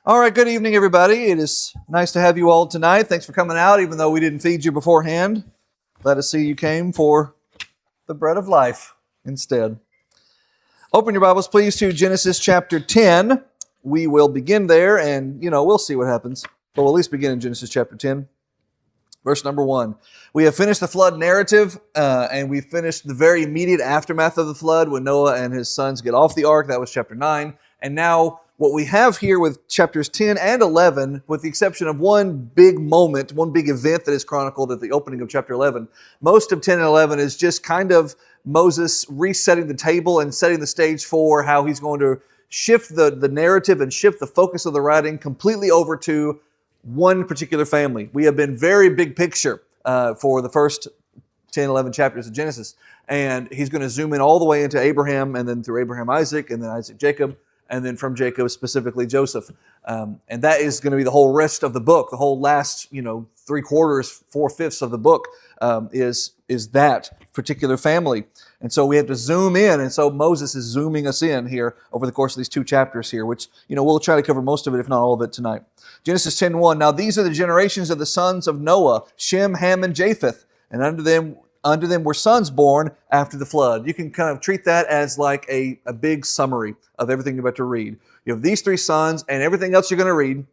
All right, good evening, everybody. It is nice to have you all tonight. Thanks for coming out, even though we didn't feed you beforehand. Glad to see you came for the bread of life instead. Open your Bibles, please, to Genesis chapter 10. We will begin there, and, we'll see what happens. But we'll at least begin in Genesis chapter 10. Verse number 1. We have finished the flood narrative, and we finished the very immediate aftermath of the flood when Noah and his sons get off the ark. That was chapter 9. And now what we have here with chapters 10 and 11, with the exception of one big moment, one big event that is chronicled at the opening of chapter 11, most of 10 and 11 is just kind of Moses resetting the table and setting the stage for how he's going to shift the narrative and shift the focus of the writing completely over to one particular family. We have been very big picture for the first 10, 11 chapters of Genesis. And he's going to zoom in all the way into Abraham, and then through Abraham, Isaac, and then Isaac, Jacob, and then from Jacob, specifically Joseph. And that is going to be the whole rest of the book. The whole last, 3/4, 4/5 of the book is that particular family. And so we have to zoom in. And so Moses is zooming us in here over the course of these 2 chapters here, which, we'll try to cover most of it, if not all of it, tonight. Genesis 10:1. Now these are the generations of the sons of Noah, Shem, Ham, and Japheth. And under them were sons born after the flood. You can kind of treat that as like a big summary of everything you're about to read. You have these 3 sons, and everything else you're going to read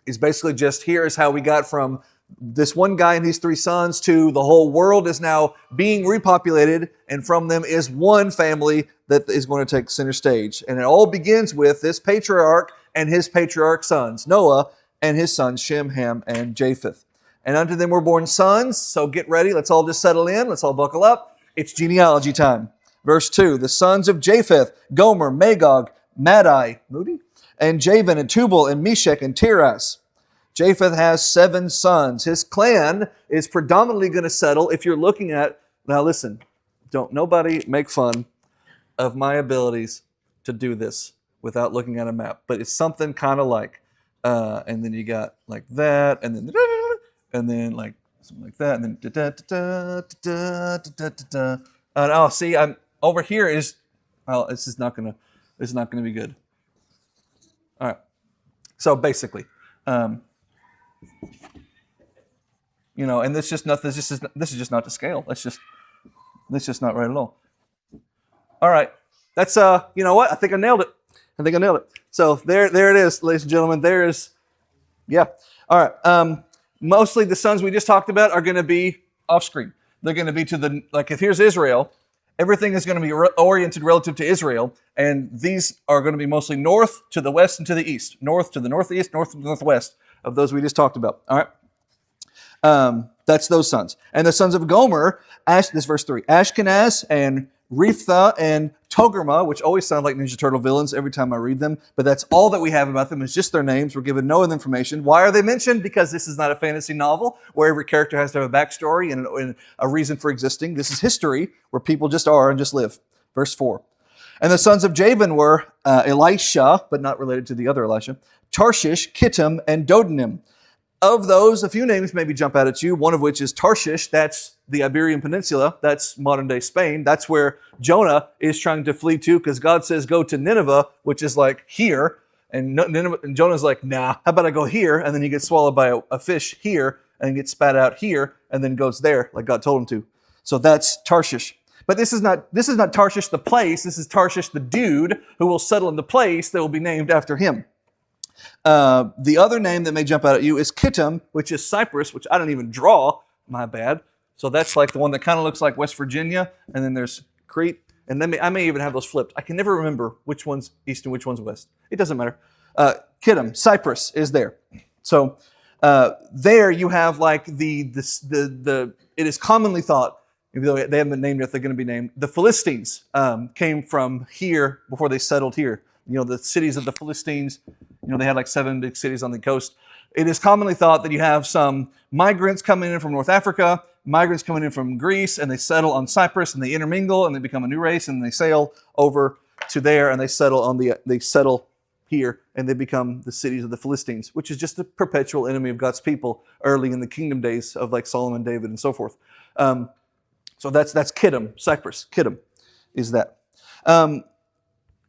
is basically just, here is how we got from this one guy and these 3 sons to the whole world is now being repopulated, and from them is one family that is going to take center stage. And it all begins with this patriarch and his patriarch sons, Noah and his sons, Shem, Ham, and Japheth. And unto them were born sons, so get ready, let's all just settle in, let's all buckle up. It's genealogy time. Verse 2, the sons of Japheth, Gomer, Magog, Madai, and Javan, and Tubal, and Meshach, and Tiras. Japheth has 7 sons. His clan is predominantly going to settle, if you're looking at, now listen, don't nobody make fun of my abilities to do this without looking at a map, but it's something kind of like, and then you got like that, and then like something like that, and then and oh, see, I'm over here is, well, this is not gonna be good. All right, so basically, and this is just not to scale. That's just not right at all. All right, that's you know what? I think I nailed it. So there it is, ladies and gentlemen. There is, yeah. All right. Mostly the sons we just talked about are going to be off screen. They're going to be if here's Israel, everything is going to be oriented relative to Israel, and these are going to be mostly north to the west and to the east, north to the northeast, north to the northwest of those we just talked about. All right. That's those sons. And the sons of Gomer, this verse 3, Ashkenaz and Riphtha and Togarmah, which always sound like Ninja Turtle villains every time I read them, but that's all that we have about them is just their names. We're given no other information. Why are they mentioned? Because this is not a fantasy novel where every character has to have a backstory and a reason for existing. This is history where people just are and just live. Verse 4. And the sons of Javan were Elisha, but not related to the other Elisha, Tarshish, Kittim, and Dodanim. Of those, a few names maybe jump out at you, one of which is Tarshish. That's the Iberian Peninsula. That's modern-day Spain. That's where Jonah is trying to flee to because God says, go to Nineveh, which is like here. And Jonah's like, nah, how about I go here? And then he gets swallowed by a fish here and gets spat out here and then goes there like God told him to. So that's Tarshish. But this is not Tarshish the place. This is Tarshish the dude who will settle in the place that will be named after him. The other name that may jump out at you is Kittim, which is Cyprus, which I don't even draw. My bad. So that's like the one that kind of looks like West Virginia, and then there's Crete, and then I may even have those flipped. I can never remember which one's east and which one's west. It doesn't matter. Kittim, Cyprus is there. So there you have like it is commonly thought, even though they haven't been named yet, they're going to be named. The Philistines came from here before they settled here. The cities of the Philistines, they had like 7 big cities on the coast. It is commonly thought that you have some migrants coming in from North Africa, migrants coming in from Greece, and they settle on Cyprus, and they intermingle, and they become a new race, and they sail over to there, and they settle here, and they become the cities of the Philistines, which is just a perpetual enemy of God's people early in the kingdom days of like Solomon, David, and so forth. So that's Kittim, Cyprus. Kittim is that.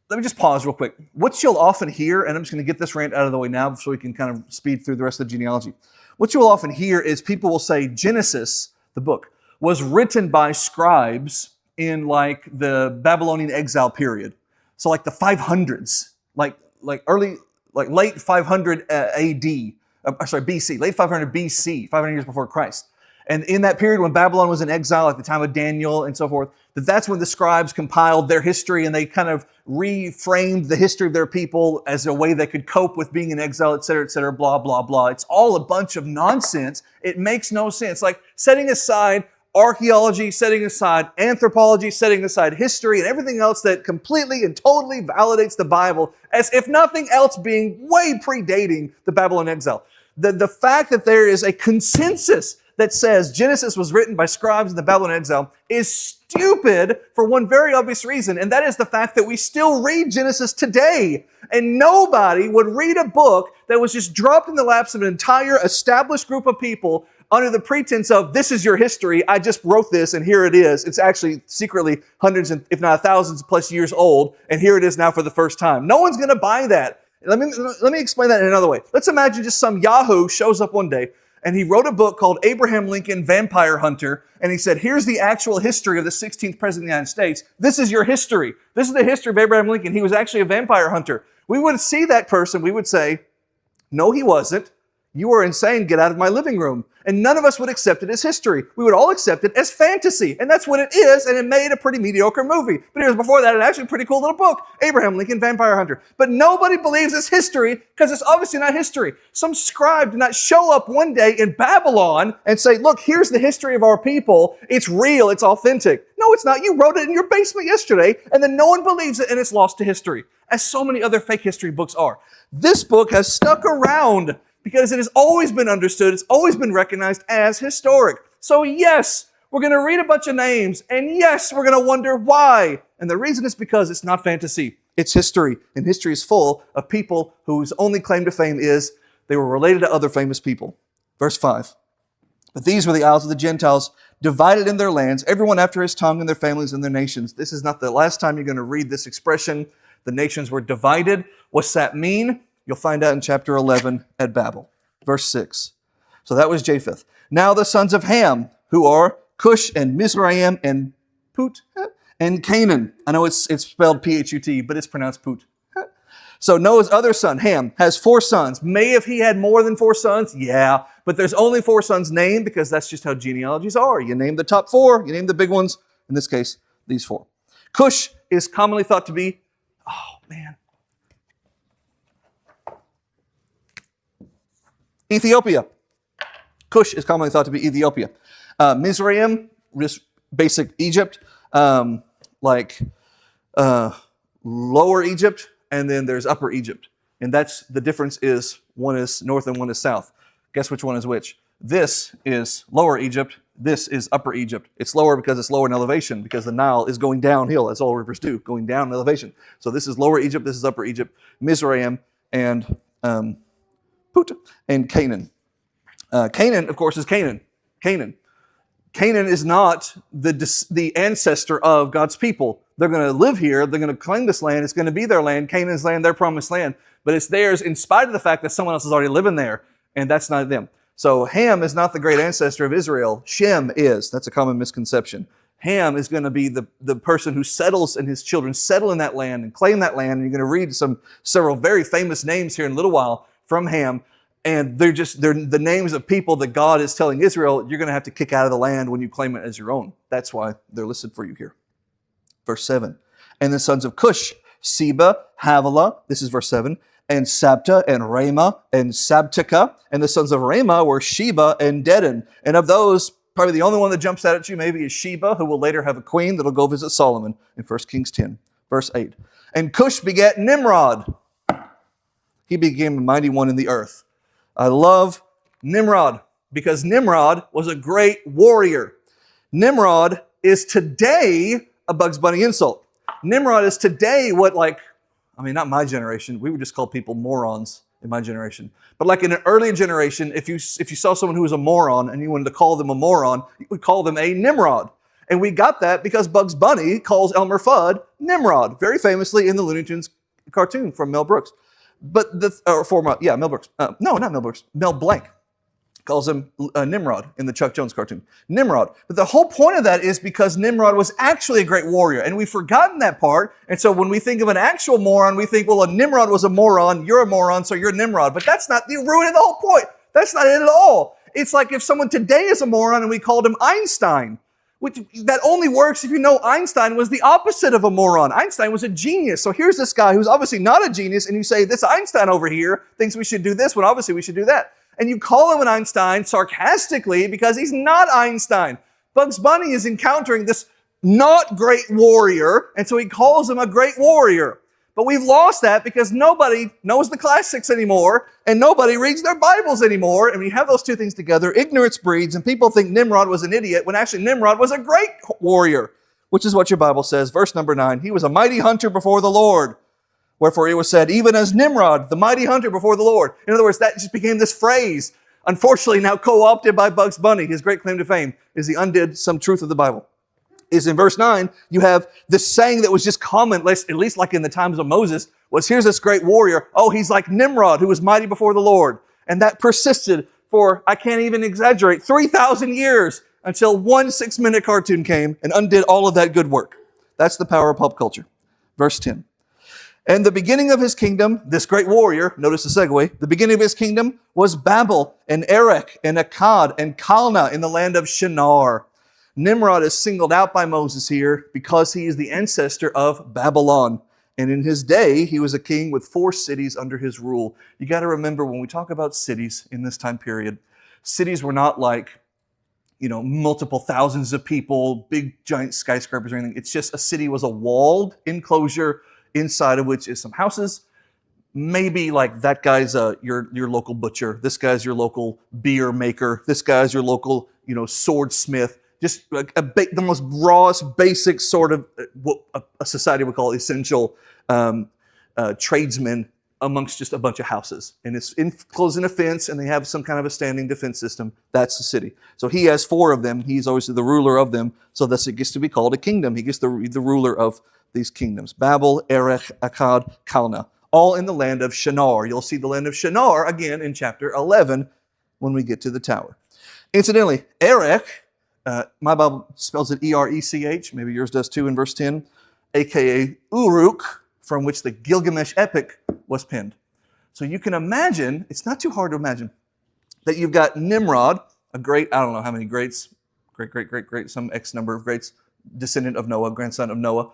let me just pause real quick. What you'll often hear, and I'm just going to get this rant out of the way now so we can kind of speed through the rest of the genealogy. What you'll often hear is people will say Genesis, the book, was written by scribes in like the Babylonian exile period. So like the 500s, like late 500 BC, late 500 BC, 500 years before Christ. And in that period when Babylon was in exile at the time of Daniel and so forth, that's when the scribes compiled their history and they kind of reframed the history of their people as a way they could cope with being in exile, et cetera, blah, blah, blah. It's all a bunch of nonsense. It makes no sense. Like setting aside archaeology, setting aside anthropology, setting aside history and everything else that completely and totally validates the Bible as if nothing else being way predating the Babylon exile. The fact that there is a consensus that says Genesis was written by scribes in the Babylon exile is stupid for one very obvious reason, and that is the fact that we still read Genesis today. And nobody would read a book that was just dropped in the laps of an entire established group of people under the pretense of, this is your history, I just wrote this and here it is. It's actually secretly hundreds and if not thousands plus years old, and here it is now for the first time. No one's going to buy that. Let me explain that in another way. Let's imagine just some Yahoo shows up one day and he wrote a book called Abraham Lincoln Vampire Hunter, and he said, here's the actual history of the 16th president of the United States. This is your history. This is the history of Abraham Lincoln. He was actually a vampire hunter. We would see that person, we would say, no, he wasn't. You are insane. Get out of my living room. And none of us would accept it as history. We would all accept it as fantasy. And that's what it is. And it made a pretty mediocre movie. But years before that, it actually a pretty cool little book. Abraham Lincoln, Vampire Hunter. But nobody believes it's history because it's obviously not history. Some scribe did not show up one day in Babylon and say, look, here's the history of our people. It's real. It's authentic. No, it's not. You wrote it in your basement yesterday and then no one believes it and it's lost to history, as so many other fake history books are. This book has stuck around because it has always been understood, it's always been recognized as historic. So yes, we're going to read a bunch of names, and yes, we're going to wonder why. And the reason is because it's not fantasy, it's history. And history is full of people whose only claim to fame is they were related to other famous people. Verse 5. But these were the isles of the Gentiles, divided in their lands, everyone after his tongue and their families and their nations. This is not the last time you're going to read this expression. The nations were divided. What's that mean? You'll find out in chapter 11 at Babel. Verse 6. So that was Japheth. Now the sons of Ham, who are Cush and Mizraim and Put and Canaan. I know it's spelled P-H-U-T, but it's pronounced Put. So Noah's other son, Ham, has 4 sons. May have he had more than 4 sons? Yeah. But there's only 4 sons named because that's just how genealogies are. You name the top 4, you name the big ones. In this case, these 4. Cush is commonly thought to be, Ethiopia. Cush is commonly thought to be Ethiopia. Mizraim, just basic Egypt, lower Egypt, and then there's upper Egypt. And that's the difference is one is north and one is south. Guess which one is which? This is lower Egypt. This is upper Egypt. It's lower because it's lower in elevation because the Nile is going downhill, as all rivers do, going down in elevation. So this is lower Egypt. This is upper Egypt. Mizraim and Put and Canaan. Canaan, of course, is Canaan. Canaan is not the ancestor of God's people. They're going to live here. They're going to claim this land. It's going to be their land. Canaan's land, their promised land. But it's theirs in spite of the fact that someone else is already living there, and that's not them. So Ham is not the great ancestor of Israel. Shem is. That's a common misconception. Ham is going to be the person who settles and his children settle in that land and claim that land. And you're going to read several very famous names here in a little while from Ham. And they're the names of people that God is telling Israel, you're going to have to kick out of the land when you claim it as your own. That's why they're listed for you here. Verse 7. And the sons of Cush, Seba, Havilah, this is verse 7, and Sabta, and Ramah, and Sabteka. And the sons of Ramah were Sheba and Dedan. And of those, probably the only one that jumps out at you maybe is Sheba, who will later have a queen that'll go visit Solomon in 1 Kings 10, verse 8. And Cush begat Nimrod. He became a mighty one in the earth. I love Nimrod because Nimrod was a great warrior. Nimrod is today a Bugs Bunny insult. Nimrod is today not my generation. We would just call people morons in my generation. But like in an earlier generation, if you saw someone who was a moron and you wanted to call them a moron, you would call them a Nimrod. And we got that because Bugs Bunny calls Elmer Fudd Nimrod, very famously in the Looney Tunes cartoon from Mel Brooks. But Mel Brooks. No, not Mel Brooks. Mel Blanc calls him Nimrod in the Chuck Jones cartoon. Nimrod. But the whole point of that is because Nimrod was actually a great warrior, and we've forgotten that part. And so when we think of an actual moron, we think, well, a Nimrod was a moron, you're a moron, so you're Nimrod. But that's not, you ruining the whole point. That's not it at all. It's like if someone today is a moron and we called him Einstein, which that only works if you know Einstein was the opposite of a moron. Einstein was a genius. So here's this guy who's obviously not a genius, and you say, this Einstein over here thinks we should do this when obviously we should do that. And you call him an Einstein sarcastically because he's not Einstein. Bugs Bunny is encountering this not great warrior, and so he calls him a great warrior. But we've lost that because nobody knows the classics anymore, and nobody reads their Bibles anymore. And we have those two things together, ignorance breeds, and people think Nimrod was an idiot when actually Nimrod was a great warrior, which is what your Bible says. Verse number 9, he was a mighty hunter before the Lord. Wherefore it was said, even as Nimrod, the mighty hunter before the Lord. In other words, that just became this phrase, unfortunately now co-opted by Bugs Bunny. His great claim to fame is he undid some truth of the Bible. Is in verse 9, you have this saying that was just common, at least like in the times of Moses, was here's this great warrior. Oh, he's like Nimrod, who was mighty before the Lord. And that persisted for, I can't even exaggerate, 3,000 years until one 6-minute cartoon came and undid all of that good work. That's the power of pop culture. Verse 10. And the beginning of his kingdom, this great warrior, notice the segue, the beginning of his kingdom was Babel and Erech and Akkad and Calneh in the land of Shinar. Nimrod is singled out by Moses here because he is the ancestor of Babylon. And in his day, he was a king with 4 cities under his rule. You got to remember when we talk about cities in this time period, cities were not like, multiple thousands of people, big giant skyscrapers or anything. It's just a city was a walled enclosure inside of which is some houses. Maybe like that guy's your local butcher. This guy's your local beer maker. This guy's your local, swordsmith. Just the most rawest, basic sort of what a society would call essential tradesmen amongst just a bunch of houses. And it's enclosed in a fence, and they have some kind of a standing defense system. That's the city. So he has 4 of them. He's always the ruler of them. So thus it gets to be called a kingdom. He gets the ruler of these kingdoms. Babel, Erech, Akkad, Calneh, all in the land of Shinar. You'll see the land of Shinar again in chapter 11 when we get to the tower. Incidentally, Erech, my Bible spells it E-R-E-C-H, maybe yours does too in verse 10, aka Uruk, from which the Gilgamesh epic was penned. So you can imagine, it's not too hard to imagine, that you've got Nimrod, a great, I don't know how many greats, great, some X number of greats, descendant of Noah, grandson of Noah,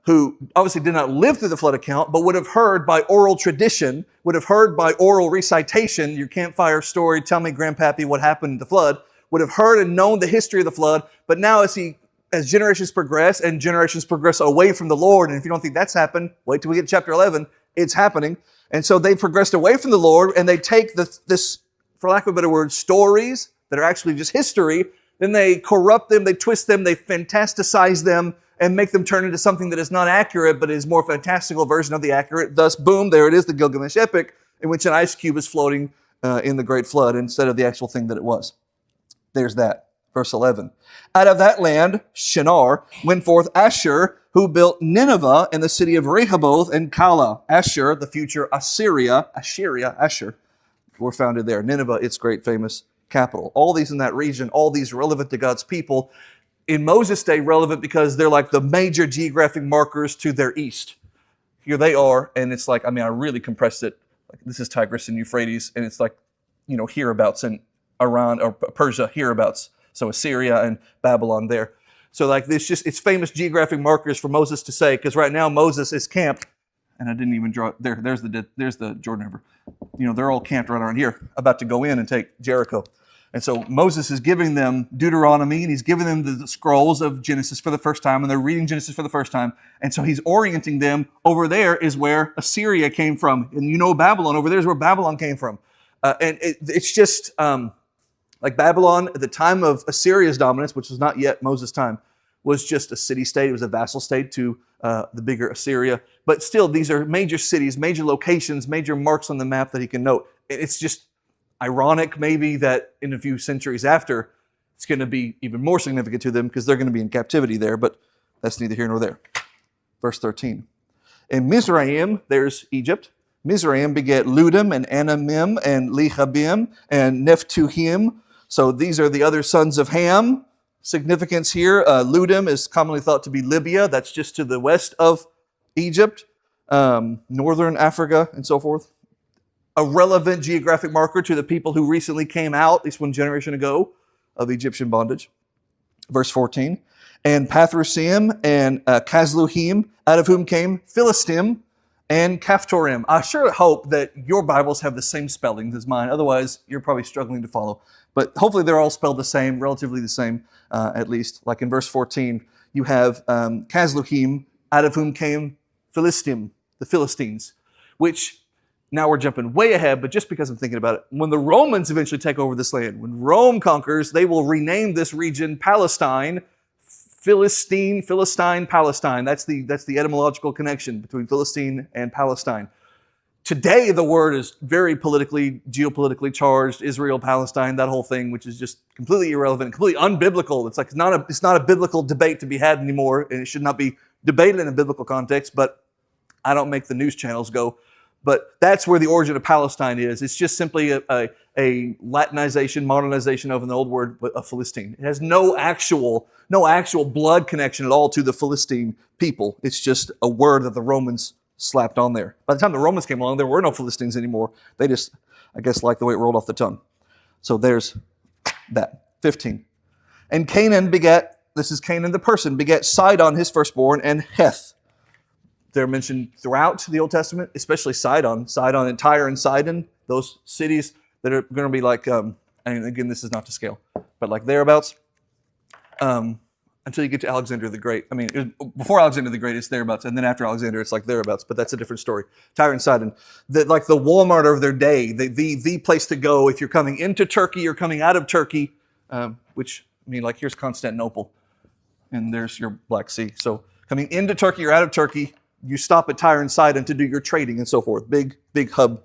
who obviously did not live through the flood account, but would have heard by oral tradition, would have heard by oral recitation, your campfire story, tell me, Grandpappy, what happened in the flood, would have heard and known the history of the flood, but now as generations progress and generations progress away from the Lord, and if you don't think that's happened, wait till we get to chapter 11, it's happening. And so they progressed away from the Lord, and they take this, for lack of a better word, stories that are actually just history, then they corrupt them, they twist them, they fantasticize them, and make them turn into something that is not accurate, but is more fantastical version of the accurate. Thus, boom, there it is, the Gilgamesh epic, in which an ice cube is floating in the great flood instead of the actual thing that it was. There's that. Verse 11. Out of that land, Shinar, went forth Ashur, who built Nineveh and the city of Rehoboth and Calah. Ashur, the future Assyria, Ashur, were founded there. Nineveh, its great famous capital. All these in that region, all these relevant to God's people. In Moses' day, relevant because they're like the major geographic markers to their east. Here they are, and it's like, I really compressed it. Like, this is Tigris and Euphrates, and it's like, hereabouts in Iran or Persia, hereabouts. So Assyria and Babylon there. So like this, it's famous geographic markers for Moses to say, because right now Moses is camped, and I didn't even draw it. There's the Jordan River. They're all camped right around here, about to go in and take Jericho. And so Moses is giving them Deuteronomy, and he's giving them the scrolls of Genesis for the first time, and they're reading Genesis for the first time. And so he's orienting them. Over there is where Assyria came from. And Babylon, over there is where Babylon came from. And it's just like Babylon at the time of Assyria's dominance, which was not yet Moses' time, was just a city-state. It was a vassal state to the bigger Assyria. But still, these are major cities, major locations, major marks on the map that he can note. It's just ironic maybe that in a few centuries after, it's going to be even more significant to them because they're going to be in captivity there, but that's neither here nor there. Verse 13. In Mizraim, there's Egypt. Mizraim beget Ludim and Anamim and Lehabim and Nephtuhim. So these are the other sons of Ham. Significance here, Ludim is commonly thought to be Libya. That's just to the west of Egypt, northern Africa, and so forth. A relevant geographic marker to the people who recently came out, at least one generation ago, of Egyptian bondage. Verse 14. And Pathrusim and Kazluhim, out of whom came Philistim and Caphtorim. I sure hope that your Bibles have the same spellings as mine. Otherwise, you're probably struggling to follow. But hopefully they're all spelled the same, relatively the same, at least. Like in verse 14, you have Kazluhim, out of whom came Philistim, the Philistines, which now we're jumping way ahead, but just because I'm thinking about it, when the Romans eventually take over this land, when Rome conquers, they will rename this region Palestine, Philistine, Palestine. That's the etymological connection between Philistine and Palestine. Today, the word is very geopolitically charged, Israel, Palestine, that whole thing, which is just completely irrelevant, completely unbiblical. It's like it's not a biblical debate to be had anymore, and it should not be debated in a biblical context, but I don't make the news channels go. But that's where the origin of Palestine is. It's just simply a Latinization, modernization of an old word, a Philistine. It has no actual blood connection at all to the Philistine people. It's just a word that the Romans slapped on there. By the time the Romans came along, there were no Philistines anymore. They just, I guess, liked the way it rolled off the tongue. So there's that. 15. And Canaan this is Canaan the person, begat Sidon his firstborn, and Heth. They're mentioned throughout the Old Testament, especially Sidon and Tyre and Sidon, those cities that are going to be like, and again, this is not to scale, but like thereabouts, until you get to Alexander the Great. I mean, before Alexander the Great, it's thereabouts, and then after Alexander, it's like thereabouts, but that's a different story. Tyre and Sidon, like the Walmart of their day, the place to go if you're coming into Turkey or coming out of Turkey, which, I mean, like here's Constantinople, and there's your Black Sea. So coming into Turkey or out of Turkey, you stop at Tyre and Sidon to do your trading and so forth. Big hub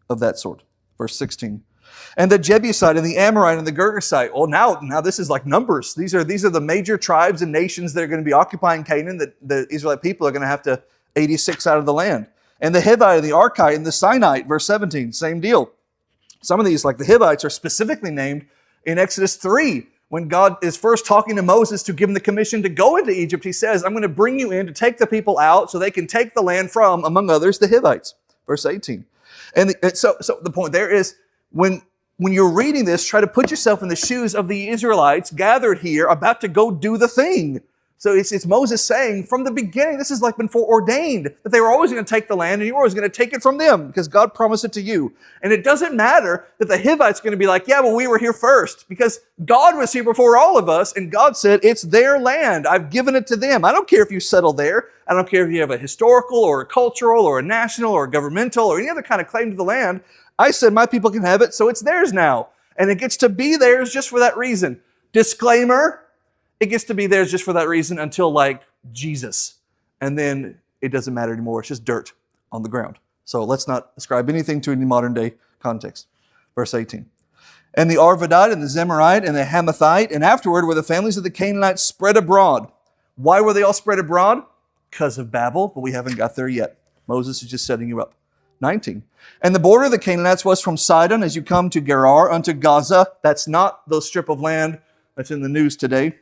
of that sort. Verse 16. And the Jebusite and the Amorite and the Girgashite. Well, now this is like numbers. These are the major tribes and nations that are going to be occupying Canaan that the Israelite people are going to have to 86 out of the land. And the Hivite and the Archite and the Sinite. Verse 17. Same deal. Some of these, like the Hivites, are specifically named in Exodus 3. When God is first talking to Moses to give him the commission to go into Egypt, he says, I'm going to bring you in to take the people out so they can take the land from, among others, the Hivites. Verse 18. And so the point there is, when you're reading this, try to put yourself in the shoes of the Israelites gathered here about to go do the thing. So it's Moses saying, from the beginning, this has like been foreordained, that they were always going to take the land and you were always going to take it from them because God promised it to you. And it doesn't matter that the Hivites are going to be like, yeah, well, we were here first because God was here before all of us. And God said, it's their land. I've given it to them. I don't care if you settle there. I don't care if you have a historical or a cultural or a national or a governmental or any other kind of claim to the land. I said my people can have it, so it's theirs now. And it gets to be theirs just for that reason. Disclaimer. It gets to be theirs just for that reason until like Jesus. And then it doesn't matter anymore. It's just dirt on the ground. So let's not ascribe anything to any modern day context. Verse 18. And the Arvadite and the Zemarite and the Hamathite and afterward were the families of the Canaanites spread abroad. Why were they all spread abroad? Because of Babel, but we haven't got there yet. Moses is just setting you up. 19. And the border of the Canaanites was from Sidon as you come to Gerar unto Gaza. That's not the strip of land that's in the news today.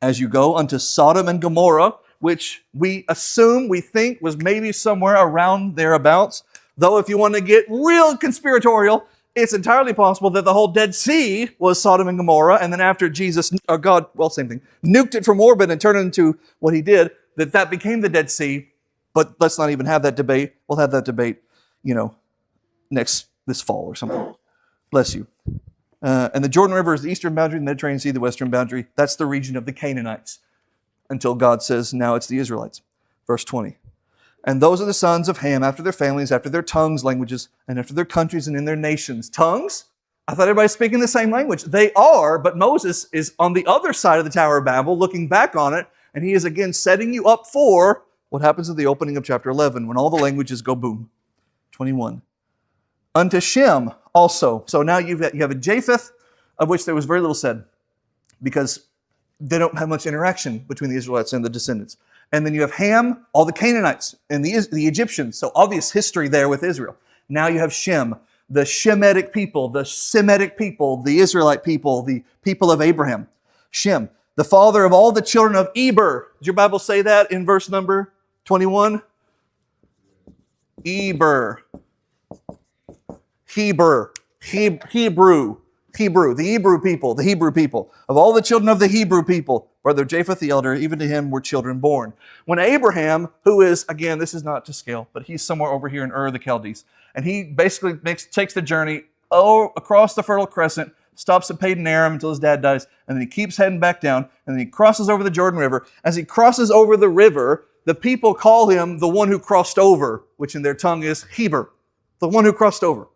As you go unto Sodom and Gomorrah, which we think was maybe somewhere around thereabouts. Though if you want to get real conspiratorial, it's entirely possible that the whole Dead Sea was Sodom and Gomorrah, and then after Jesus, or God, well, same thing, nuked it from orbit and turned it into what he did, that became the Dead Sea. But let's not even have that debate. We'll have that debate, this fall or something. Bless you. And the Jordan River is the eastern boundary, the Mediterranean Sea, the western boundary. That's the region of the Canaanites until God says, now it's the Israelites. Verse 20. And those are the sons of Ham after their families, after their tongues, languages, and after their countries and in their nations. Tongues? I thought everybody's speaking the same language. They are, but Moses is on the other side of the Tower of Babel looking back on it, and he is again setting you up for what happens at the opening of chapter 11 when all the languages go boom. 21. Unto Shem also. So now you have a Japheth, of which there was very little said. because they don't have much interaction between the Israelites and the descendants. And then you have Ham, all the Canaanites, and the Egyptians. So obvious history there with Israel. Now you have Shem, the Shemitic people, the Semitic people, the Israelite people, the people of Abraham. Shem, the father of all the children of Eber. Did your Bible say that in verse number 21? Eber. Hebrew, the Hebrew people. Of all the children of the Hebrew people, brother Japheth the elder, even to him were children born. When Abraham, who is, again, this is not to scale, but he's somewhere over here in Ur of the Chaldees, and he basically takes the journey across the Fertile Crescent, stops at Padan Aram until his dad dies, and then he keeps heading back down, and then he crosses over the Jordan River. As he crosses over the river, the people call him the one who crossed over, which in their tongue is Heber, the one who crossed over.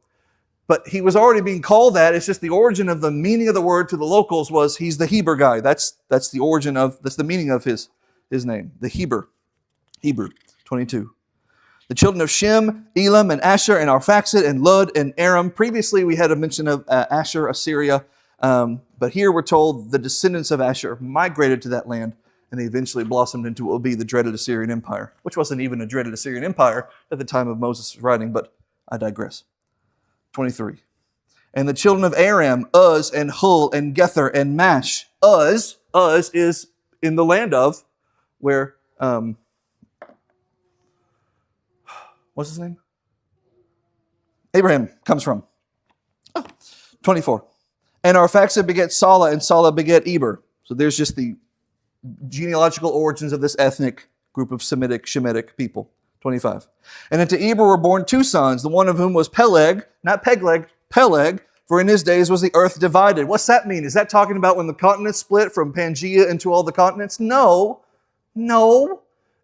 But he was already being called that. It's just the origin of the meaning of the word to the locals was he's the Heber guy. That's the meaning of his name, the Heber. Hebrew, 22. The children of Shem, Elam, and Asher, and Arphaxad, and Lud, and Aram. Previously, we had a mention of Asher, Assyria. But here we're told the descendants of Asher migrated to that land, and they eventually blossomed into what will be the dreaded Assyrian Empire, which wasn't even a dreaded Assyrian Empire at the time of Moses' writing, but I digress. 23. And the children of Aram, Uz, and Hul, and Gether, and Mash. Uz is in the land of where, what's his name? Abraham comes from. 24. And Arphaxad beget Salah, and Salah beget Eber. So there's just the genealogical origins of this ethnic group of Shemitic people. 25. And unto Eber were born two sons, the one of whom was Peleg, not Pegleg, Peleg, for in his days was the earth divided. What's that mean? Is that talking about when the continents split from Pangaea into all the continents? No.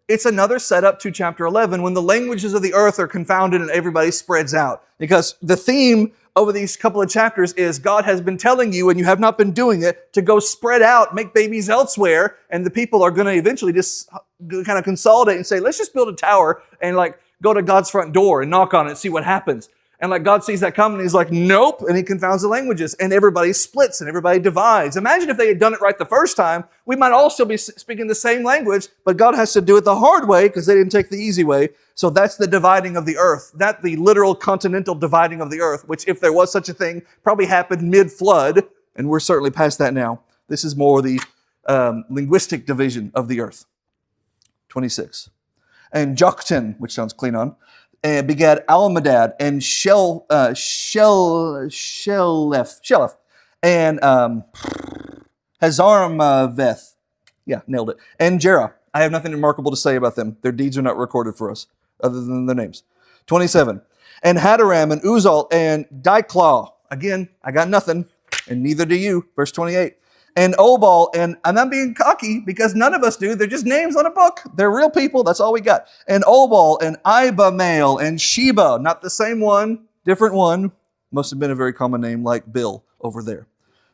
It's another setup to chapter 11 when the languages of the earth are confounded and everybody spreads out. Because the theme over these couple of chapters is God has been telling you, and you have not been doing it, to go spread out, make babies elsewhere, and the people are going to eventually just kind of consolidate and say, let's just build a tower and go to God's front door and knock on it and see what happens. And God sees that coming and he's like, nope, and he confounds the languages and everybody splits and everybody divides. Imagine if they had done it right the first time, we might all still be speaking the same language, but God has to do it the hard way because they didn't take the easy way. So that's the dividing of the earth, not the literal continental dividing of the earth, which if there was such a thing, probably happened mid-flood, and we're certainly past that now. This is more the linguistic division of the earth. 26. And Joktan, which sounds Klingon, and begat Almadad and Shelef, and Hazarmaveth. Yeah, nailed it. And Jerah. I have nothing remarkable to say about them. Their deeds are not recorded for us, other than their names. 27. And Hadaram and Uzal and Diklah. Again, I got nothing, and neither do you. Verse 28. And Obal, and I'm not being cocky because none of us do. They're just names on a book. They're real people. That's all we got. And Obal and Ibamael and Sheba, not the same one, different one. Must have been a very common name like Bill over there.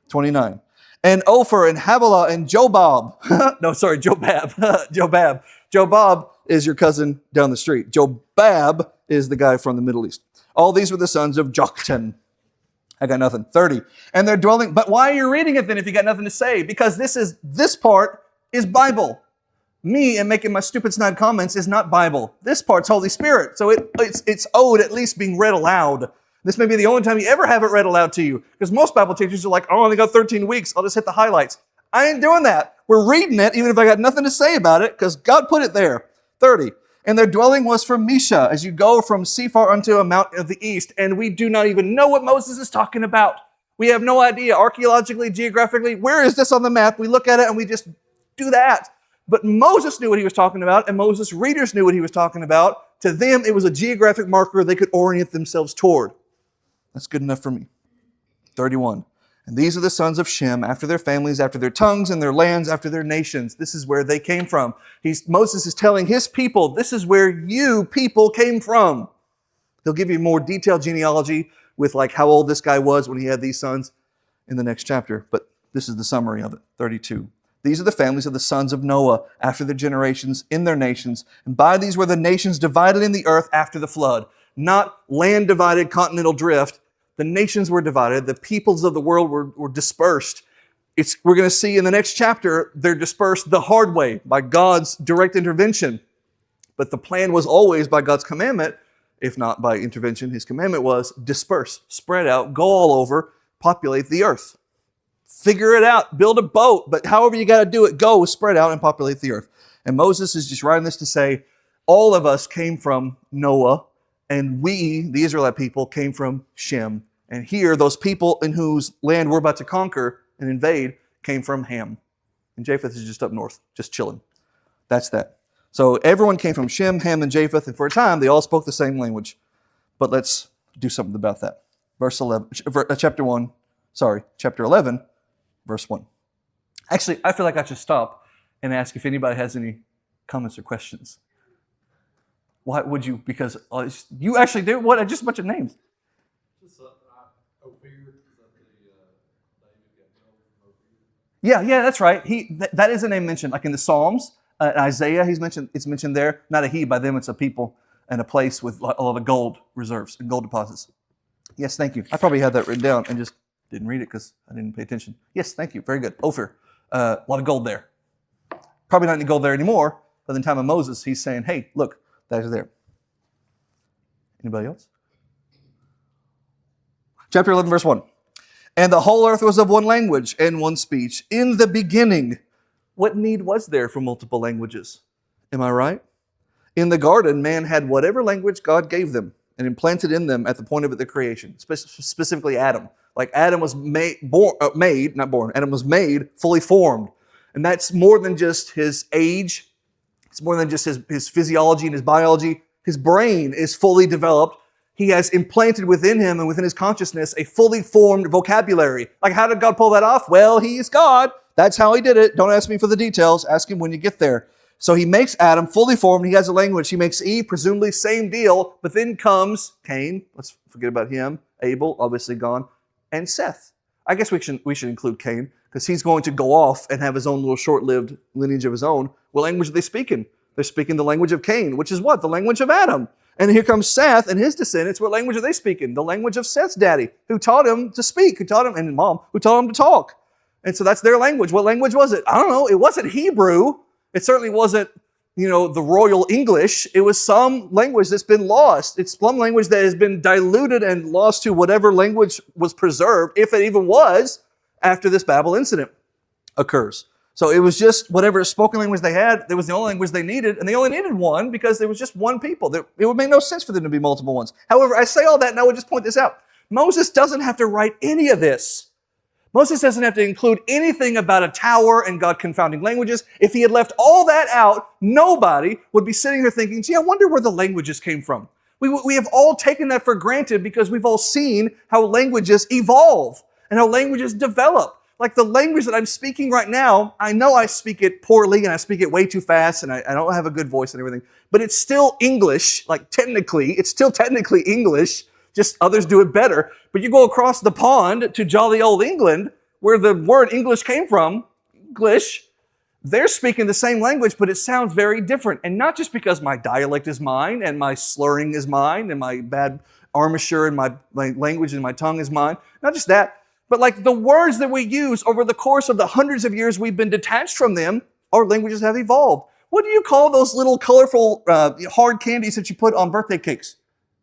29. And Ophir and Havilah and Jobab. Jobab. Jobab. Jobab is your cousin down the street. Jobab is the guy from the Middle East. All these were the sons of Joktan. I got nothing. 30. And they're dwelling. But why are you reading it then if you got nothing to say? Because this part is Bible. Me and making my stupid snide comments is not Bible. This part's Holy Spirit. So it's owed at least being read aloud. This may be the only time you ever have it read aloud to you. Because most Bible teachers are like, oh, I only got 13 weeks. I'll just hit the highlights. I ain't doing that. We're reading it even if I got nothing to say about it because God put it there. 30. And their dwelling was from Misha, as you go from Sephar unto a mountain of the east. And we do not even know what Moses is talking about. We have no idea, archaeologically, geographically, where is this on the map? We look at it and we just do that. But Moses knew what he was talking about, and Moses' readers knew what he was talking about. To them, it was a geographic marker they could orient themselves toward. That's good enough for me. 31. And these are the sons of Shem, after their families, after their tongues, and their lands, after their nations. This is where they came from. Moses is telling his people, this is where you people came from. He'll give you more detailed genealogy with how old this guy was when he had these sons in the next chapter. But this is the summary of it. 32. These are the families of the sons of Noah, after their generations, in their nations. And by these were the nations divided in the earth after the flood. Not land divided, continental drift. The nations were divided. The peoples of the world were dispersed. we're going to see in the next chapter, they're dispersed the hard way by God's direct intervention. But the plan was always by God's commandment, if not by intervention. His commandment was disperse, spread out, go all over, populate the earth. Figure it out, build a boat, but however you got to do it, go, spread out and populate the earth. And Moses is just writing this to say, all of us came from Noah, and we, the Israelite people, came from Shem. And here, those people in whose land we're about to conquer and invade came from Ham. And Japheth is just up north, just chilling. That's that. So everyone came from Shem, Ham, and Japheth, and for a time, they all spoke the same language. But let's do something about that. Chapter 11, verse 1. Actually, I feel like I should stop and ask if anybody has any comments or questions. Why would you? Because you actually do what? Just a bunch of names. Yeah, that's right. That is a name mentioned, like in the Psalms, Isaiah. It's mentioned there. Not a he, by them it's a people and a place with a lot of gold reserves and gold deposits. Yes, thank you. I probably had that written down and just didn't read it because I didn't pay attention. Yes, thank you. Very good. Ophir, a lot of gold there. Probably not any gold there anymore. But in the time of Moses, he's saying, "Hey, look, that is there." Anybody else? Chapter 11, verse 1. And the whole earth was of one language and one speech. In the beginning, what need was there for multiple languages? Am I right? In the garden, man had whatever language God gave them and implanted in them at the point of the creation, specifically Adam. Like Adam was Adam was made fully formed. And that's more than just his age. It's more than just his physiology and his biology. His brain is fully developed. He has implanted within him and within his consciousness a fully formed vocabulary. Like, how did God pull that off? Well, he is God. That's how he did it. Don't ask me for the details. Ask him when you get there. So he makes Adam fully formed. He has a language. He makes Eve, presumably same deal. But then comes Cain. Let's forget about him. Abel, obviously gone. And Seth. I guess we should include Cain because he's going to go off and have his own little short-lived lineage of his own. What language are they speaking? They're speaking the language of Cain, which is what? The language of Adam. And here comes Seth and his descendants. What language are they speaking? The language of Seth's daddy, who taught him to speak, and mom, who taught him to talk. And so that's their language. What language was it? I don't know. It wasn't Hebrew. It certainly wasn't, the royal English. It was some language that's been lost. It's some language that has been diluted and lost to whatever language was preserved, if it even was, after this Babel incident occurs. So it was just whatever spoken language they had, that was the only language they needed, and they only needed one because there was just one people. It would make no sense for them to be multiple ones. However, I say all that and I would just point this out. Moses doesn't have to write any of this. Moses doesn't have to include anything about a tower and God confounding languages. If he had left all that out, nobody would be sitting here thinking, gee, I wonder where the languages came from. We have all taken that for granted because we've all seen how languages evolve and how languages develop. Like the language that I'm speaking right now, I know I speak it poorly and I speak it way too fast and I don't have a good voice and everything, but it's still English, like it's still technically English, just others do it better. But you go across the pond to jolly old England, where the word English came from, English, they're speaking the same language, but it sounds very different. And not just because my dialect is mine and my slurring is mine and my bad armature and my language and my tongue is mine. Not just that. But like the words that we use over the course of the hundreds of years we've been detached from them, our languages have evolved. What do you call those little colorful hard candies that you put on birthday cakes?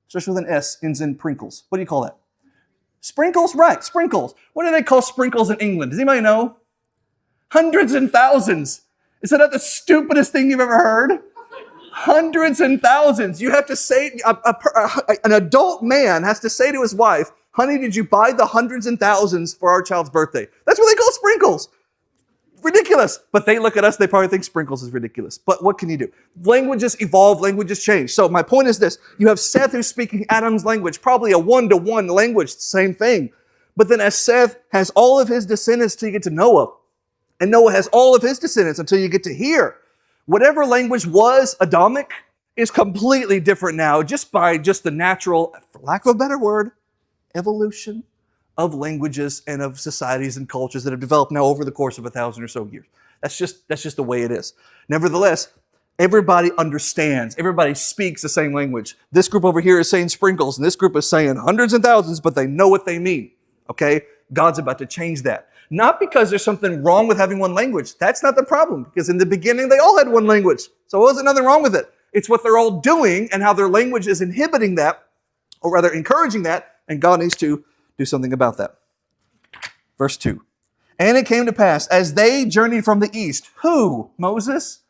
Starts with an S, ends in prinkles. What do you call that? Sprinkles? Right, sprinkles. What do they call sprinkles in England? Does anybody know? Hundreds and thousands. Is that not the stupidest thing you've ever heard? Hundreds and thousands. You have to say, an adult man has to say to his wife, honey, did you buy the hundreds and thousands for our child's birthday? That's what they call sprinkles. Ridiculous. But they look at us, they probably think sprinkles is ridiculous. But what can you do? Languages evolve, languages change. So my point is this. You have Seth who's speaking Adam's language, probably a one-to-one language, same thing. But then as Seth has all of his descendants till you get to Noah, and Noah has all of his descendants until you get to here, whatever language was Adamic is completely different now just by the natural, for lack of a better word, evolution of languages and of societies and cultures that have developed now over the course of 1,000 or so years. That's just the way it is. Nevertheless, everybody understands. Everybody speaks the same language. This group over here is saying sprinkles, and this group is saying hundreds and thousands, but they know what they mean. Okay? God's about to change that. Not because there's something wrong with having one language. That's not the problem, because in the beginning they all had one language. So there wasn't nothing wrong with it. It's what they're all doing and how their language is inhibiting that, or rather encouraging that, and God needs to do something about that. Verse 2. And it came to pass, as they journeyed from the east. Who? Moses?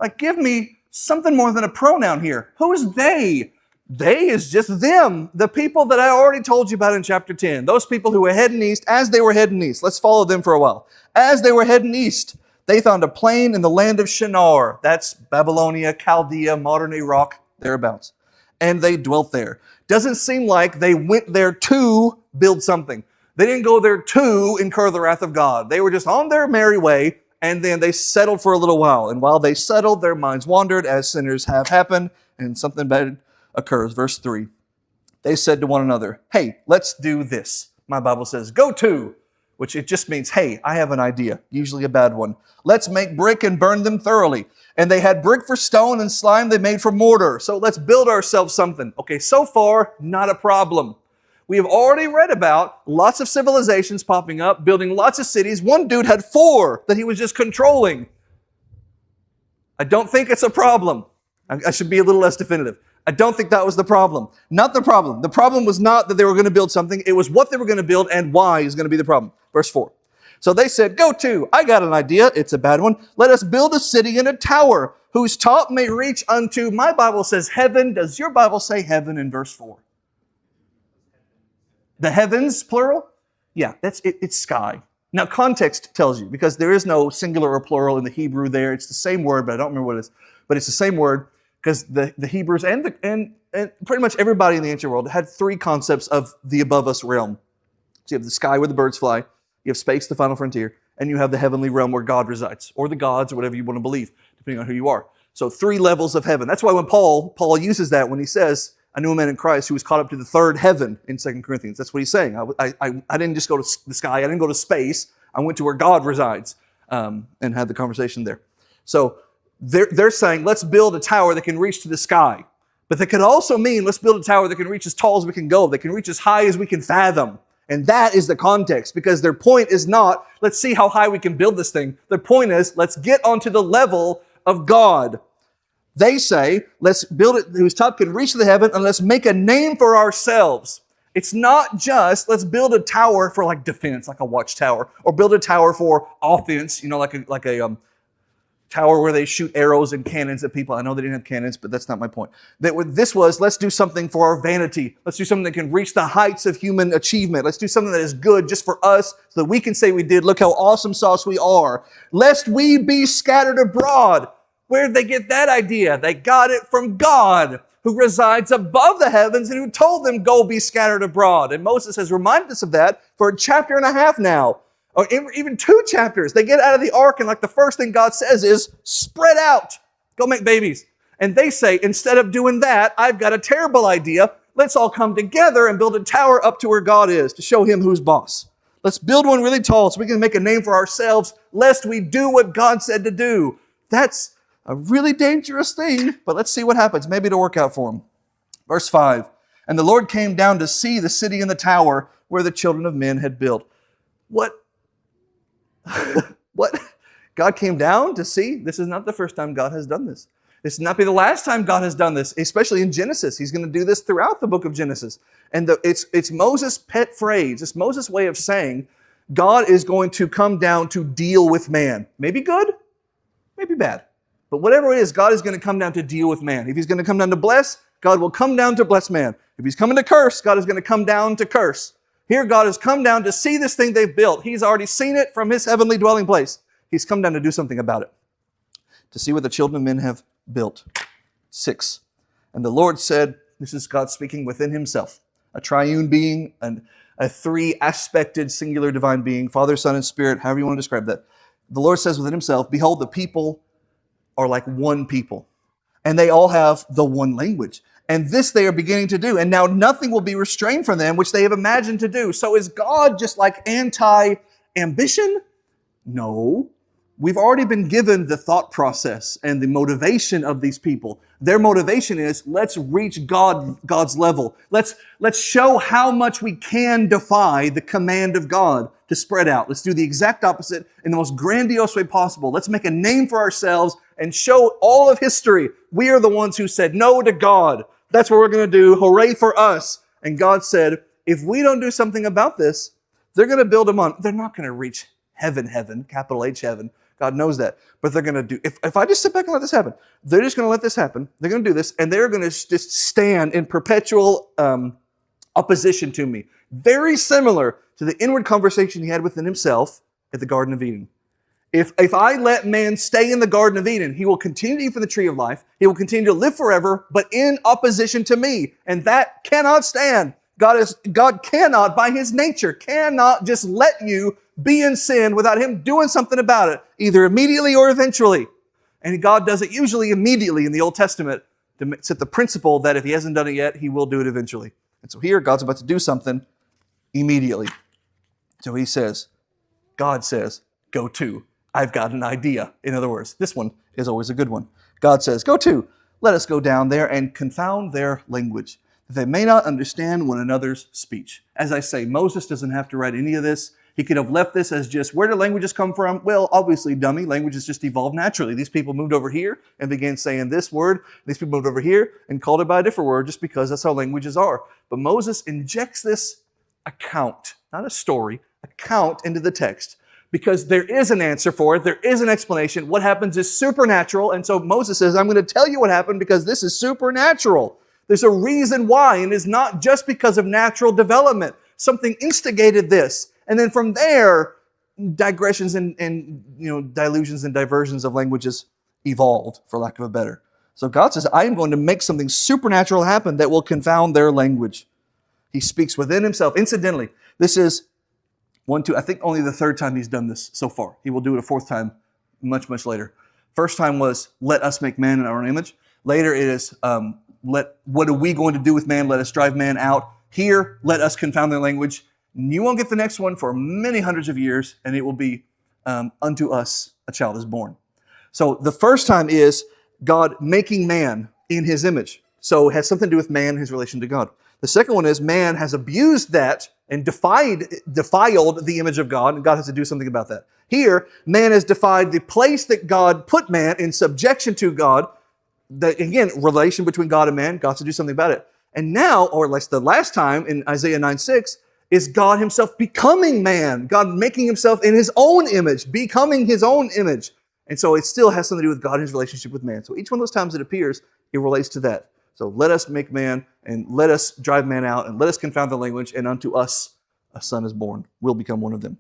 Like, give me something more than a pronoun here. Who is they? They is just them, the people that I already told you about in chapter 10. Those people who were heading east as they were heading east. Let's follow them for a while. As they were heading east, they found a plain in the land of Shinar. That's Babylonia, Chaldea, modern Iraq, thereabouts. And they dwelt there. Doesn't seem like they went there to build something. They didn't go there to incur the wrath of God. They were just on their merry way, and then they settled for a little while. And while they settled, their minds wandered, as sinners have happened, and something bad occurs. Verse 3. They said to one another, hey, let's do this. My Bible says, go to, which it just means, hey, I have an idea, usually a bad one. Let's make brick and burn them thoroughly. And they had brick for stone and slime they made for mortar. So let's build ourselves something. Okay, so far, not a problem. We have already read about lots of civilizations popping up, building lots of cities. One dude had 4 that he was just controlling. I don't think it's a problem. I should be a little less definitive. I don't think that was the problem. Not the problem. The problem was not that they were going to build something. It was what they were going to build and why is going to be the problem. Verse 4. So they said, go to, I got an idea. It's a bad one. Let us build a city and a tower whose top may reach unto, my Bible says heaven. Does your Bible say heaven in verse 4? The heavens, plural? Yeah, that's it. It's sky. Now, context tells you, because there is no singular or plural in the Hebrew there. It's the same word, but I don't remember what it is. But it's the same word, because the Hebrews and pretty much everybody in the ancient world had 3 concepts of the above us realm. So you have the sky where the birds fly, you have space, the final frontier, and you have the heavenly realm where God resides, or the gods, or whatever you want to believe, depending on who you are. So 3 levels of heaven. That's why when Paul uses that when he says, I knew a man in Christ who was caught up to the 3rd heaven in 2 Corinthians. That's what he's saying. I didn't just go to the sky. I didn't go to space. I went to where God resides and had the conversation there. So they're saying, let's build a tower that can reach to the sky. But that could also mean, let's build a tower that can reach as tall as we can go, that can reach as high as we can fathom. And that is the context, because their point is not, let's see how high we can build this thing. Their point is, let's get onto the level of God. They say, let's build it whose top can reach to the heaven, and let's make a name for ourselves. It's not just, let's build a tower for like defense, like a watchtower, or build a tower for offense, like a tower where they shoot arrows and cannons at people. I know they didn't have cannons, but that's not my point. This was, let's do something for our vanity. Let's do something that can reach the heights of human achievement. Let's do something that is good just for us so that we can say we did. Look how awesome sauce we are. Lest we be scattered abroad. Where did they get that idea? They got it from God, who resides above the heavens and who told them, go be scattered abroad. And Moses has reminded us of that for a chapter and a half now. Or even 2 chapters. They get out of the ark and like the first thing God says is, spread out, go make babies. And they say, instead of doing that, I've got a terrible idea. Let's all come together and build a tower up to where God is to show him who's boss. Let's build one really tall so we can make a name for ourselves, lest we do what God said to do. That's a really dangerous thing, but let's see what happens. Maybe it'll work out for them. Verse 5, and the Lord came down to see the city and the tower where the children of men had built. What? What? God came down to see? This is not the first time God has done this. This will not be the last time God has done this, especially in Genesis. He's going to do this throughout the book of Genesis. And it's Moses' pet phrase. It's Moses' way of saying God is going to come down to deal with man. Maybe good, maybe bad. But whatever it is, God is going to come down to deal with man. If he's going to come down to bless, God will come down to bless man. If he's coming to curse, God is going to come down to curse. Here, God has come down to see this thing they've built. He's already seen it from his heavenly dwelling place. He's come down to do something about it, to see what the children of men have built. 6. And the Lord said, this is God speaking within himself, a triune being, and a 3-aspected singular divine being, Father, Son, and Spirit, however you want to describe that. The Lord says within himself, behold, the people are like one people, and they all have the one language. And this they are beginning to do. And now nothing will be restrained from them, which they have imagined to do. So is God just like anti-ambition? No. we've already been given the thought process and the motivation of these people. Their motivation is, let's reach God's level. Let's show how much we can defy the command of God to spread out. Let's do the exact opposite in the most grandiose way possible. Let's make a name for ourselves and show all of history. We are the ones who said no to God. That's what we're going to do. Hooray for us. And God said, if we don't do something about this, they're going to build them on. They're not going to reach heaven, capital H heaven. God knows that. But they're going to do, if I just sit back and let this happen, they're just going to let this happen. They're going to do this, and they're going to just stand in perpetual opposition to me. Very similar to the inward conversation he had within himself at the Garden of Eden. If I let man stay in the Garden of Eden, he will continue to eat from the tree of life. He will continue to live forever, but in opposition to me. And that cannot stand. God cannot, by his nature, cannot just let you be in sin without him doing something about it, either immediately or eventually. And God does it usually immediately in the Old Testament to set the principle that if he hasn't done it yet, he will do it eventually. And so here, God's about to do something immediately. So God says, go to. I've got an idea. In other words, this one is always a good one. God says, go to. Let us go down there and confound their language, that they may not understand one another's speech. As I say, Moses doesn't have to write any of this. He could have left this as just, where do languages come from? Well, obviously, dummy, languages just evolved naturally. These people moved over here and began saying this word. These people moved over here and called it by a different word just because that's how languages are. But Moses injects this account, not a story, account into the text because there is an answer for it. There is an explanation. What happens is supernatural. And so Moses says, I'm going to tell you what happened because this is supernatural. There's a reason why, and it's not just because of natural development. Something instigated this. And then from there, digressions and dilutions and diversions of languages evolved, for lack of a better. So God says, I am going to make something supernatural happen that will confound their language. He speaks within himself. Incidentally, this is I think only the third time he's done this so far. He will do it a fourth time much, much later. First time was, let us make man in our own image. Later it is, what are we going to do with man? Let us drive man out. Here, let us confound their language. You won't get the next one for many hundreds of years, and it will be, unto us a child is born. So the first time is God making man in his image. So it has something to do with man, his relation to God. The second one is man has abused that and defiled the image of God, and God has to do something about that. Here, man has defied the place that God put man in subjection to God. That, again, relation between God and man, God has to do something about it. And now, or at least the last time in Isaiah 9:6, is God himself becoming man, God making himself in his own image, becoming his own image. And so it still has something to do with God and his relationship with man. So each one of those times it appears, it relates to that. So let us make man, and let us drive man out, and let us confound the language, and unto us a son is born. We'll become one of them.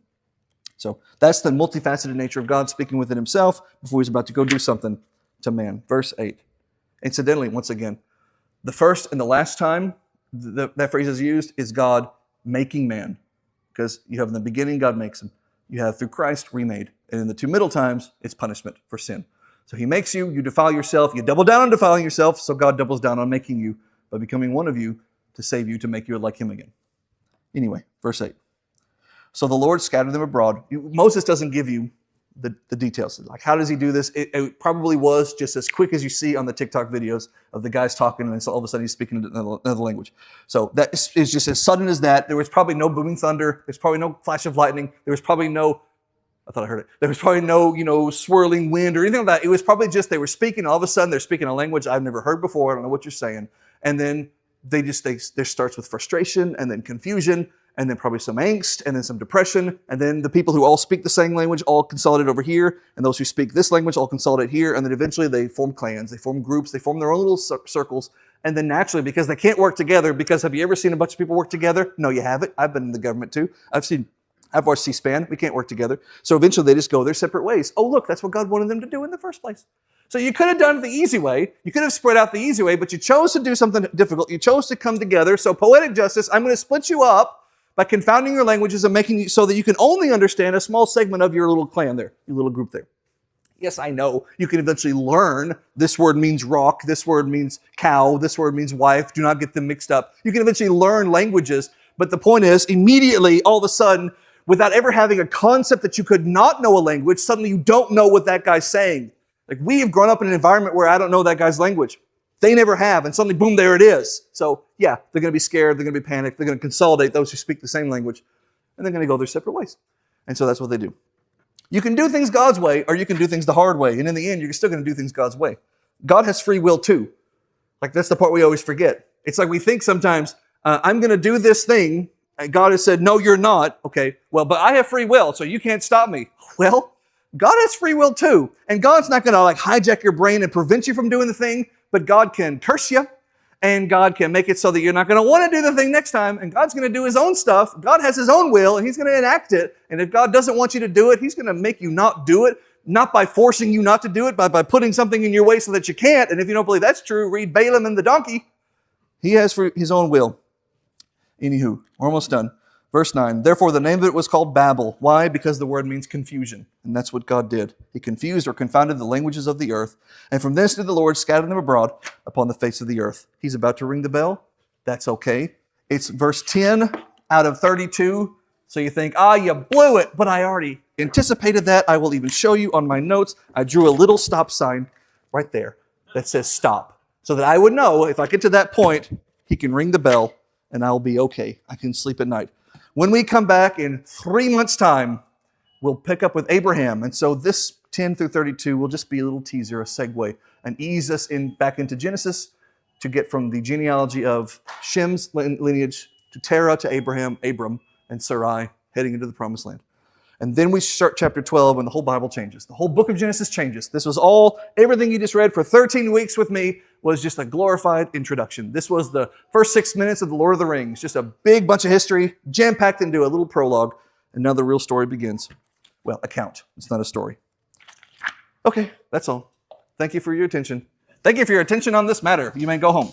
So that's the multifaceted nature of God speaking within himself before he's about to go do something to man. Verse 8. Incidentally, once again, the first and the last time that phrase is used is God making man. Because you have in the beginning, God makes him. You have through Christ remade. And in the two middle times, it's punishment for sin. So he makes you, you defile yourself, you double down on defiling yourself, so God doubles down on making you by becoming one of you to save you, to make you like him again. Anyway, verse 8. So the Lord scattered them abroad. Moses doesn't give you the details. Like, how does he do this? It probably was just as quick as you see on the TikTok videos of the guys talking, and so all of a sudden he's speaking another language. So that is just as sudden as that. There was probably no booming thunder. There's probably no flash of lightning. There was probably no, I thought I heard it. There was probably no, swirling wind or anything like that. It was probably just they were speaking. All of a sudden they're speaking a language I've never heard before. I don't know what you're saying. And then there starts with frustration and then confusion, and then probably some angst, and then some depression, and then the people who all speak the same language all consolidate over here, and those who speak this language all consolidate here, and then eventually they form clans, they form groups, they form their own little circles, and then naturally, because they can't work together, because have you ever seen a bunch of people work together? No, you haven't. I've been in the government too. I've watched C-SPAN. We can't work together. So eventually they just go their separate ways. Oh, look, that's what God wanted them to do in the first place. So you could have done it the easy way. You could have spread out the easy way, but you chose to do something difficult. You chose to come together. So poetic justice, I'm going to split you up by confounding your languages and making you so that you can only understand a small segment of your little clan there, your little group there. Yes, I know you can eventually learn this word means rock, this word means cow, this word means wife. Do not get them mixed up. You can eventually learn languages, but the point is immediately, all of a sudden, without ever having a concept that you could not know a language, suddenly you don't know what that guy's saying. Like, we have grown up in an environment where I don't know that guy's language. They never have, and suddenly, boom, there it is. So, yeah, they're going to be scared, they're going to be panicked, they're going to consolidate those who speak the same language, and they're going to go their separate ways. And so that's what they do. You can do things God's way, or you can do things the hard way, and in the end, you're still going to do things God's way. God has free will too. Like, that's the part we always forget. It's like we think sometimes, I'm going to do this thing, and God has said, no, you're not. Okay, well, but I have free will, so you can't stop me. Well, God has free will too. And God's not going to like hijack your brain and prevent you from doing the thing, but God can curse you, and God can make it so that you're not going to want to do the thing next time, and God's going to do his own stuff. God has his own will, and he's going to enact it. And if God doesn't want you to do it, he's going to make you not do it, not by forcing you not to do it, but by putting something in your way so that you can't. And if you don't believe that's true, read Balaam and the donkey. He has his own will. Anywho, we're almost done. Verse 9, therefore the name of it was called Babel. Why? Because the word means confusion. And that's what God did. He confused or confounded the languages of the earth. And from thence did the Lord scatter them abroad upon the face of the earth. He's about to ring the bell. That's okay. It's verse 10 out of 32. So you think, you blew it. But I already anticipated that. I will even show you on my notes. I drew a little stop sign right there that says stop. So that I would know if I get to that point, he can ring the bell and I'll be okay. I can sleep at night. When we come back in 3 months' time, we'll pick up with Abraham. And so this 10 through 32 will just be a little teaser, a segue, and ease us back into Genesis to get from the genealogy of Shem's lineage to Terah to Abraham, Abram, and Sarai heading into the promised land. And then we start chapter 12 and the whole Bible changes. The whole book of Genesis changes. This was everything you just read for 13 weeks with me was just a glorified introduction. This was the first 6 minutes of The Lord of the Rings. Just a big bunch of history jam-packed into a little prologue. And now the real story begins. Well, account. It's not a story. Okay, that's all. Thank you for your attention. Thank you for your attention on this matter. You may go home.